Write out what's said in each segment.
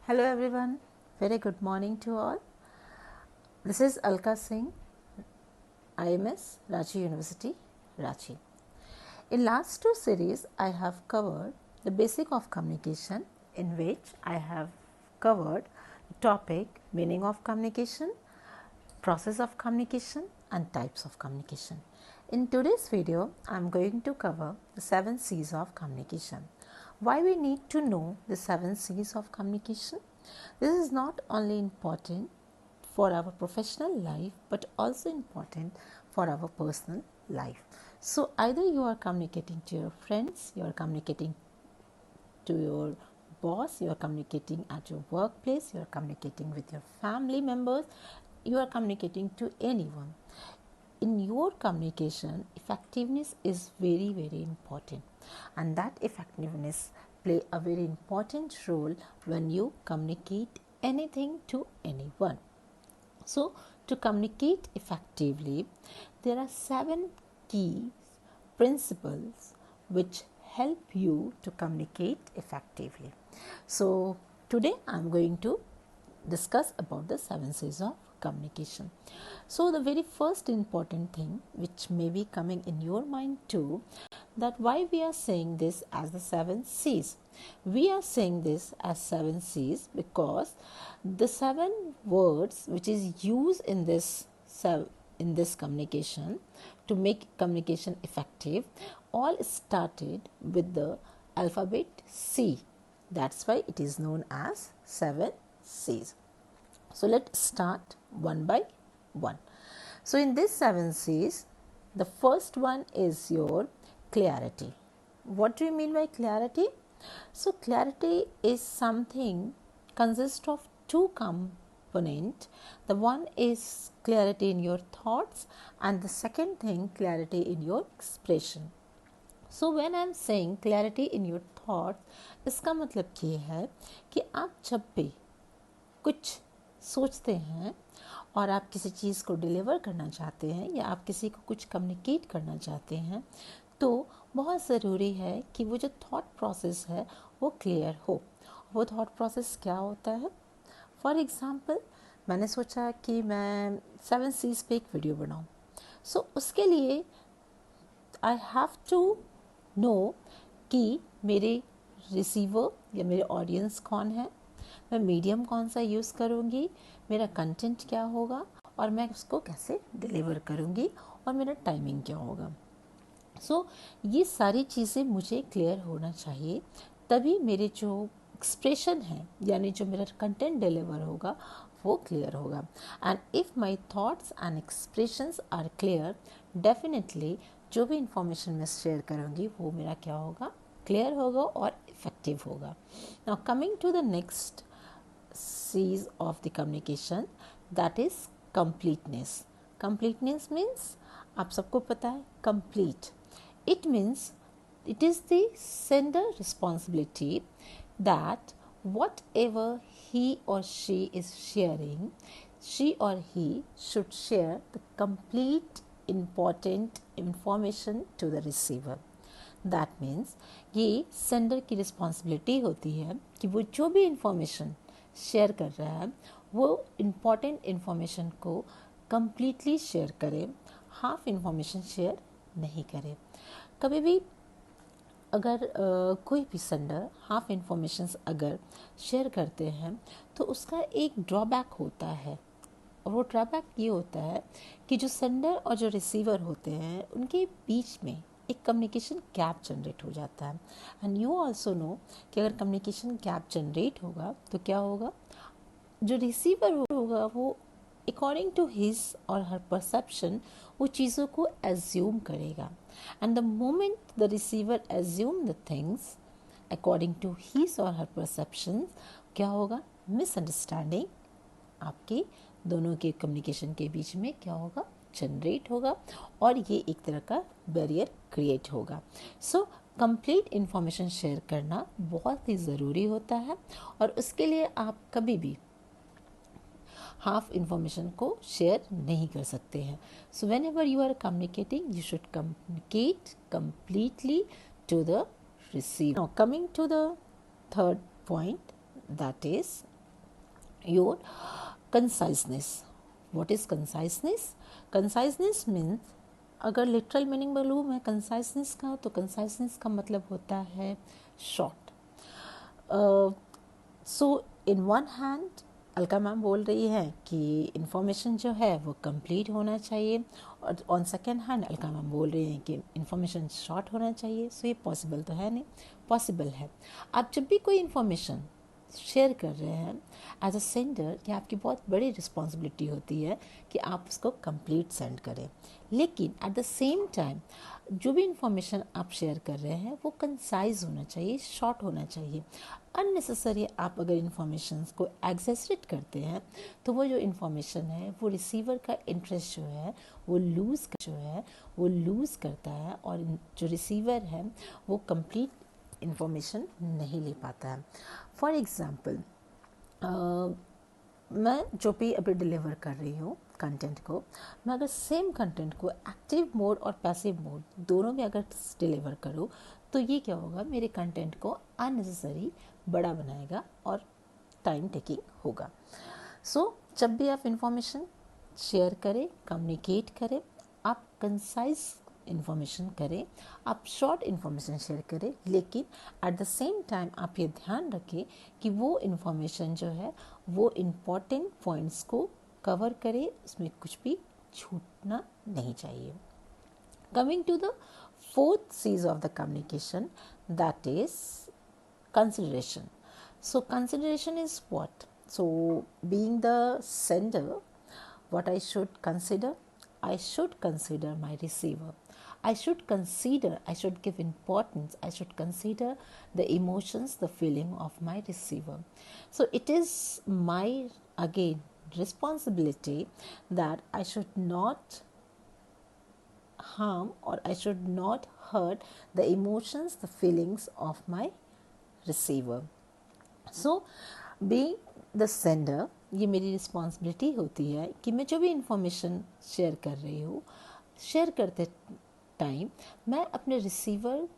Hello everyone, very good morning to all. This is Alka Singh, IMS, Ranchi University, Ranchi. In last two series, I have covered the basic of communication, in which I have covered the topic meaning of communication, process of communication and types of communication. In today's video, I am going to cover the 7 C's of communication. Why we need to know the 7 C's of communication? This is not only important for our professional life but also important for our personal life. So either you are communicating to your friends, you are communicating to your boss, you are communicating at your workplace, you are communicating with your family members, you are communicating to anyone. In your communication, effectiveness is very, very important, and that effectiveness play a very important role when you communicate anything to anyone. So, to communicate effectively, there are 7 key principles which help you to communicate effectively. So, today I am going to discuss about the 7 C's of communication. So, the very first important thing which may be coming in your mind too, that why we are saying this as the 7 C's. We are saying this as 7 C's because the 7 words which is used in this communication to make communication effective all started with the alphabet C. That's why it is known as 7 C's. So let's start one by one. So in this 7 C's, the first one is your clarity. What do you mean by clarity? So clarity is something consists of 2 components. The one is clarity in your thoughts and the second thing clarity in your expression. So when I am saying clarity in your thoughts, इसका मतलब ये है कि आप जब भी कुछ सोचते हैं और आप किसी चीज़ को डिलीवर करना चाहते हैं या आप किसी को कुछ कम्युनिकेट करना चाहते हैं तो बहुत ज़रूरी है कि वो जो थॉट प्रोसेस है वो क्लियर हो. वो थॉट प्रोसेस क्या होता है? फॉर एग्ज़ाम्पल, मैंने सोचा कि मैं 7 C's पे एक वीडियो बनाऊं. सो उसके लिए आई हैव टू नो कि मेरे रिसीवर या मेरे ऑडियंस कौन है, मैं मीडियम कौन सा यूज़ करूँगी, मेरा कंटेंट क्या होगा और मैं उसको कैसे डिलीवर करूँगी और मेरा टाइमिंग क्या होगा. सो ये सारी चीज़ें मुझे क्लियर होना चाहिए, तभी मेरे जो एक्सप्रेशन है यानी जो मेरा कंटेंट डिलीवर होगा वो क्लियर होगा. And if my thoughts and expressions are clear, definitely जो भी इंफॉर्मेशन मैं शेयर करूँगी वो मेरा क्या होगा, क्लियर होगा और इफ़ेक्टिव होगा. Now coming to the next C's of the communication, that is completeness. Completeness means आप सबको पता है complete. It means it is the sender responsibility that whatever he or she is sharing, she or he should share the complete important information to the receiver. That means ये sender की responsibility होती है कि वो जो भी information share कर रहा है वो इम्पॉर्टेंट इन्फॉर्मेशन को कम्प्लीटली शेयर करे, हाफ इन्फॉर्मेशन शेयर नहीं करे. कभी भी अगर कोई भी सेंडर हाफ इन्फॉर्मेशन अगर शेयर करते हैं तो उसका एक ड्रॉबैक होता है, और वो ड्रॉबैक ये होता है कि जो सेंडर और जो रिसीवर होते हैं उनके बीच में एक कम्युनिकेशन गैप जनरेट हो जाता है. एंड यू ऑल्सो नो कि अगर कम्युनिकेशन गैप जनरेट होगा तो क्या होगा, जो रिसीवर होगा वो अकॉर्डिंग टू हिज और हर परसेप्शन वो चीज़ों को एज्यूम करेगा. And the moment the receiver assume the things according to his और हर परसेप्शन, क्या होगा, मिसअंडरस्टैंडिंग आपके दोनों के कम्युनिकेशन के बीच में क्या होगा, जनरेट होगा और ये एक तरह का बैरियर क्रिएट होगा. सो कंप्लीट इन्फॉर्मेशन शेयर करना बहुत ही ज़रूरी होता है और उसके लिए आप कभी भी हाफ इन्फॉर्मेशन को शेयर नहीं कर सकते हैं. So whenever you are communicating you should communicate completely to the receiver. Now coming to the third point, that is your conciseness. What is conciseness? Conciseness means, अगर literal meaning मालूम है कंसाइसनेस का, तो कंसाइसनेस का मतलब होता है short. So in one hand Alka ma'am बोल रही है कि इन्फॉर्मेशन जो है वो कंप्लीट होना चाहिए, और on second hand Alka ma'am बोल रही हैं कि इन्फॉर्मेशन शॉर्ट होना चाहिए. सो ये पॉसिबल तो है नहीं, पॉसिबल है. आप जब भी कोई इन्फॉर्मेशन शेयर कर रहे हैं एज अ सेंडर, कि आपकी बहुत बड़ी रिस्पॉन्सिबिलिटी होती है कि आप उसको कंप्लीट सेंड करें. लेकिन एट द सेम टाइम जो भी इंफॉर्मेशन आप शेयर कर रहे हैं वो कंसाइज होना चाहिए, शॉर्ट होना चाहिए. अननेसेसरी आप अगर इंफॉर्मेशन को एग्जेसरेट करते हैं तो वो जो इंफॉर्मेशन है वो रिसीवर का इंटरेस्ट वो लूज़ करता है, और जो रिसीवर है वो कंप्लीट इंफॉर्मेशन नहीं ले पाता है. फॉर एग्ज़ाम्पल, मैं जो भी अभी डिलीवर कर रही हूँ कंटेंट को, मैं अगर सेम कंटेंट को एक्टिव मोड और पैसिव मोड दोनों में अगर डिलीवर करूँ तो ये क्या होगा, मेरे कंटेंट को अननेसेसरी बड़ा बनाएगा और टाइम टेकिंग होगा. सो जब भी आप इंफॉर्मेशन शेयर करें, कम्युनिकेट करें, आप कंसाइज इन्फॉर्मेशन करें, आप शॉर्ट इन्फॉर्मेशन शेयर करें, लेकिन एट द सेम टाइम आप ये ध्यान रखें कि वो इन्फॉर्मेशन जो है वो इम्पॉर्टेंट पॉइंट्स को कवर करे, उसमें कुछ भी छूटना नहीं चाहिए. Coming to the fourth C's of the communication, that is consideration. So consideration is what? So being the sender, what I should consider? I should consider my receiver. I should give importance, I should consider the emotions, the feeling of my receiver. So it is my, again, responsibility that I should not harm or I should not hurt the emotions, the feelings of my receiver. So being the sender, ये मेरी responsibility होती है कि मैं जो भी information share कर रही हूँ, शेयर करते टाइम मैं अपने रिसीवर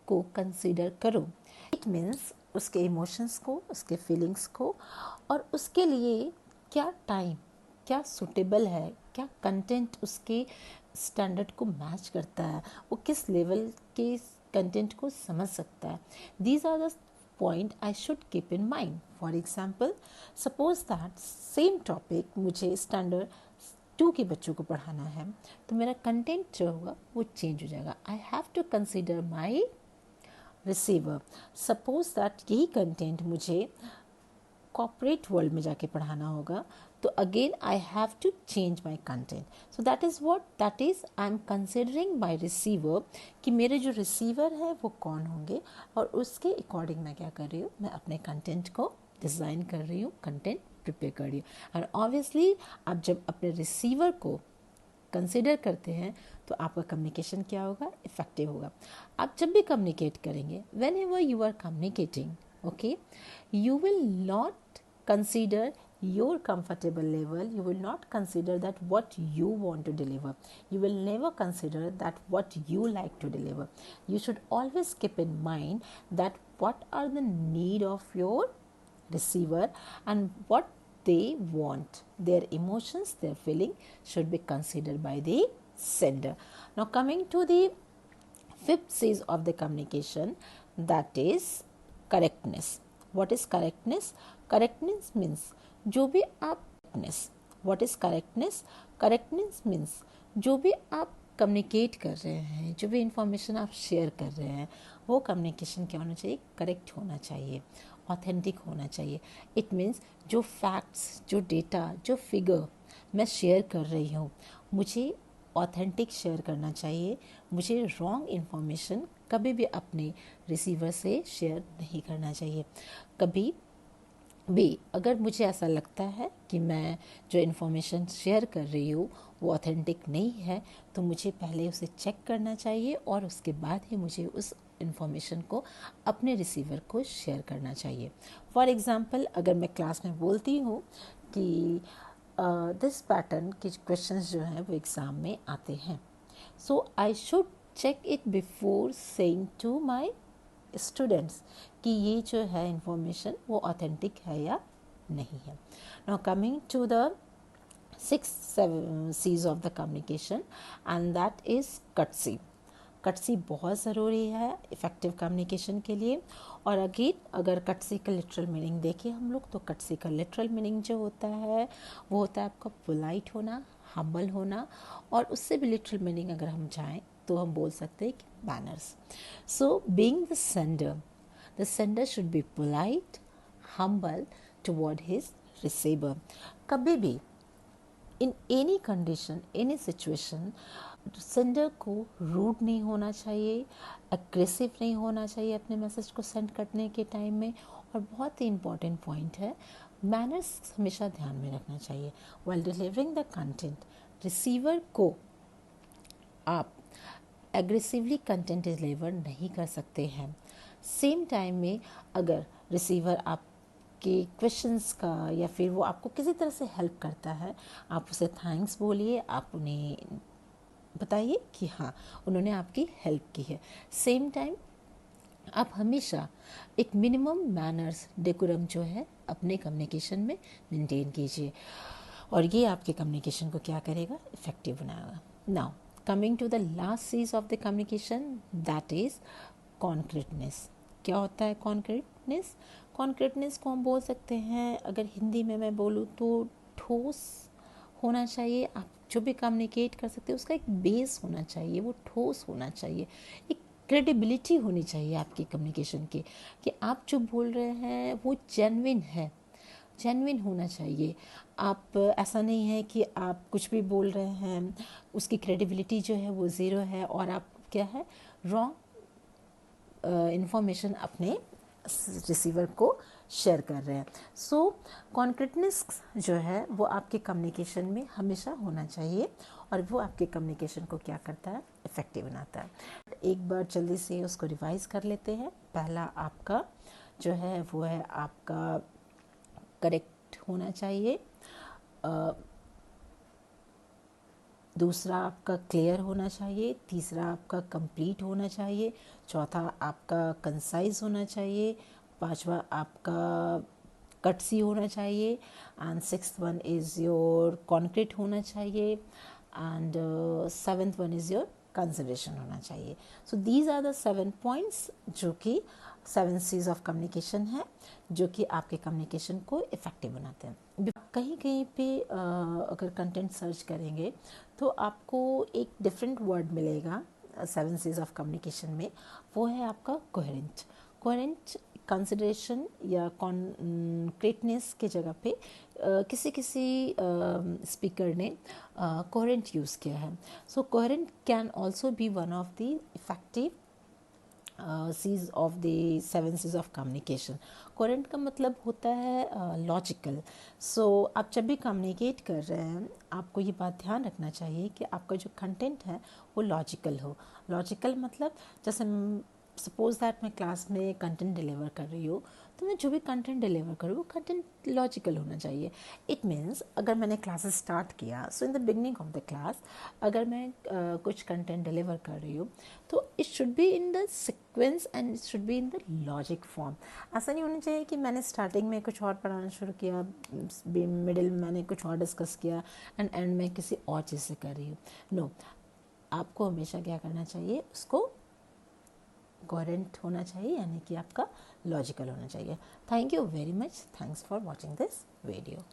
को कंसीडर करूँ. इट मीन्स उसके इमोशंस को, उसके फीलिंग्स को, और उसके लिए क्या टाइम, क्या सूटेबल है, क्या कंटेंट उसके स्टैंडर्ड को मैच करता है, वो किस लेवल के कंटेंट को समझ सकता है. These are the point I should keep in mind. For example, suppose that same topic मुझे स्टैंडर्ड 2 के बच्चों को पढ़ाना है, तो मेरा कंटेंट जो होगा वो चेंज हो जाएगा. I have to consider my receiver. Suppose that यही कंटेंट मुझे कॉर्पोरेट वर्ल्ड में जाके पढ़ाना होगा, तो again I have to change my content. So that is what, that is I am considering my receiver, कि मेरे जो रिसीवर है वो कौन होंगे, और उसके अकॉर्डिंग मैं क्या कर रही हूँ, मैं अपने कंटेंट को डिज़ाइन कर रही हूँ, कंटेंट प्रिपेयर कर रही हूँ. और ऑब्वियसली आप जब अपने रिसीवर को कंसिडर करते हैं तो आपका कम्युनिकेशन क्या होगा, इफेक्टिव होगा. आप जब भी कम्युनिकेट करेंगे, whenever you are communicating, okay, you will not consider your comfortable level, you will not consider that what you want to deliver, you will never consider that what you like to deliver. You should always keep in mind that what are the need of your receiver and what they want, their emotions, their feeling should be considered by the sender. Now coming to the fifth stage of the communication, that is correctness. What is correctness? Correctness means जो भी आप what is correctness? Correctness means जो भी आप communicate कर रहे हैं, जो भी इंफॉर्मेशन आप शेयर कर रहे हैं, वो कम्युनिकेशन क्या होना चाहिए, करेक्ट होना चाहिए, ऑथेंटिक होना चाहिए. इट मीन्स जो फैक्ट्स, जो डेटा, जो फिगर मैं शेयर कर रही हूँ, मुझे ऑथेंटिक शेयर करना चाहिए. मुझे रॉन्ग इन्फॉर्मेशन कभी भी अपने रिसीवर से शेयर नहीं करना चाहिए. कभी भी अगर मुझे ऐसा लगता है कि मैं जो इन्फॉर्मेशन शेयर कर रही हूँ वो ऑथेंटिक नहीं है, तो मुझे पहले उसे चेक करना चाहिए और उसके बाद ही मुझे उस इन्फॉर्मेशन को अपने रिसीवर को शेयर करना चाहिए. फॉर एग्ज़ाम्पल, अगर मैं क्लास में बोलती हूँ कि दिस पैटर्न के क्वेश्चंस जो हैं वो एग्ज़ाम में आते हैं, so I should check it before saying to my students कि ये जो है इंफॉर्मेशन वो ऑथेंटिक है या नहीं है। Now coming to the 6 C's of the communication and that is courtesy. Courtesy बहुत ज़रूरी है इफ़ेक्टिव कम्युनिकेशन के लिए। और अगेन अगर कटसी का लिटरल मीनिंग देखें हम लोग, तो कटसी का लिटरल मीनिंग जो होता है वो होता है आपका पोलाइट होना, हम्बल होना, और उससे भी लिटरल मीनिंग अगर हम जाएं तो हम बोल सकते हैं कि manners. So being the sender should be polite, humble toward his receiver. कभी भी in any condition, any situation, sender को रूड नहीं होना चाहिए, अग्रेसिव नहीं होना चाहिए अपने मैसेज को सेंड करने के टाइम में। और बहुत ही इम्पॉर्टेंट पॉइंट है, मैनर्स हमेशा ध्यान में रखना चाहिए। While delivering the content, receiver को आप एग्रेसिवली कंटेंट डिलीवर नहीं कर सकते हैं। सेम टाइम में अगर रिसीवर आपके क्वेश्चंस का या फिर वो आपको किसी तरह से हेल्प करता है, आप उसे थैंक्स बोलिए, आप उन्हें बताइए कि हाँ उन्होंने आपकी हेल्प की है। सेम टाइम आप हमेशा एक मिनिमम मैनर्स, डेकोरम जो है अपने कम्युनिकेशन में मेंटेन कीजिए, और ये आपके कम्युनिकेशन को क्या करेगा, इफेक्टिव बनाएगा। Now coming to the last C's of the communication, that is concreteness. क्या होता है कॉन्क्रीटनेस? कॉन्क्रीटनेस को हम बोल सकते हैं, अगर हिंदी में मैं बोलूँ तो ठोस होना चाहिए। आप जो भी कम्युनिकेट कर सकते हैं उसका एक बेस होना चाहिए, वो ठोस होना चाहिए, एक क्रेडिबिलिटी होनी चाहिए आपकी कम्युनिकेशन की, कि आप जो बोल रहे हैं वो जेन्युइन है, जेन्युइन होना चाहिए। आप ऐसा नहीं है कि आप कुछ भी बोल रहे हैं, उसकी क्रेडिबिलिटी जो है वो ज़ीरो है और आप क्या है रॉन्ग इन्फॉर्मेशन अपने रिसीवर को शेयर कर रहे हैं। सो कॉन्क्रीटनेस जो है वो आपके कम्युनिकेशन में हमेशा होना चाहिए, और वो आपके कम्युनिकेशन को क्या करता है, इफ़ेक्टिव बनाता है। एक बार जल्दी से उसको रिवाइज कर लेते हैं। पहला आपका जो है वो है आपका करेक्ट होना चाहिए, दूसरा आपका क्लियर होना चाहिए, तीसरा आपका कंप्लीट होना चाहिए, चौथा आपका कंसाइज होना चाहिए, पांचवा आपका कटसी होना चाहिए, and sixth one is your concrete होना चाहिए, and seventh one is your consideration होना चाहिए। So these are the 7 points जो कि 7 C's ऑफ कम्युनिकेशन है, जो कि आपके कम्युनिकेशन को इफ़ेक्टिव बनाते हैं। कहीं कहीं पे अगर कंटेंट सर्च करेंगे तो आपको एक डिफरेंट वर्ड मिलेगा 7 C's ऑफ कम्युनिकेशन में, वो है आपका कोहेरेंट। कोहेरेंट कंसिडरेशन या कॉन्क्रीटनेस के जगह पे किसी स्पीकर ने कोहेरेंट यूज़ किया है। So coherent can also be one of the effective C's of the 7 C's of communication. Coherent का मतलब होता है लॉजिकल। सो आप जब भी कम्युनिकेट कर रहे हैं आपको ये बात ध्यान रखना चाहिए कि आपका जो कंटेंट है वो लॉजिकल हो। लॉजिकल मतलब जैसे सपोज दैट मैं क्लास में कंटेंट डिलीवर कर रही हूँ, तो मैं जो भी कंटेंट डिलीवर करूँ वो कंटेंट लॉजिकल होना चाहिए। इट मीन्स अगर मैंने क्लासेस स्टार्ट किया, so in the beginning of the class अगर मैं कुछ कंटेंट डिलीवर कर रही हूँ तो it should be in the sequence and it should be in the logic form. ऐसा नहीं होना चाहिए कि मैंने स्टार्टिंग में कुछ और पढ़ाना शुरू किया, मिडिल में मैंने कुछ और डिस्कस किया एंड एंड में किसी और चीज़ से कर रही हूँ। नो, आपको हमेशा क्या करना चाहिए, उसको कोहेरेंट होना चाहिए, यानी कि आपका लॉजिकल होना चाहिए। Thank you very much, thanks for watching this video.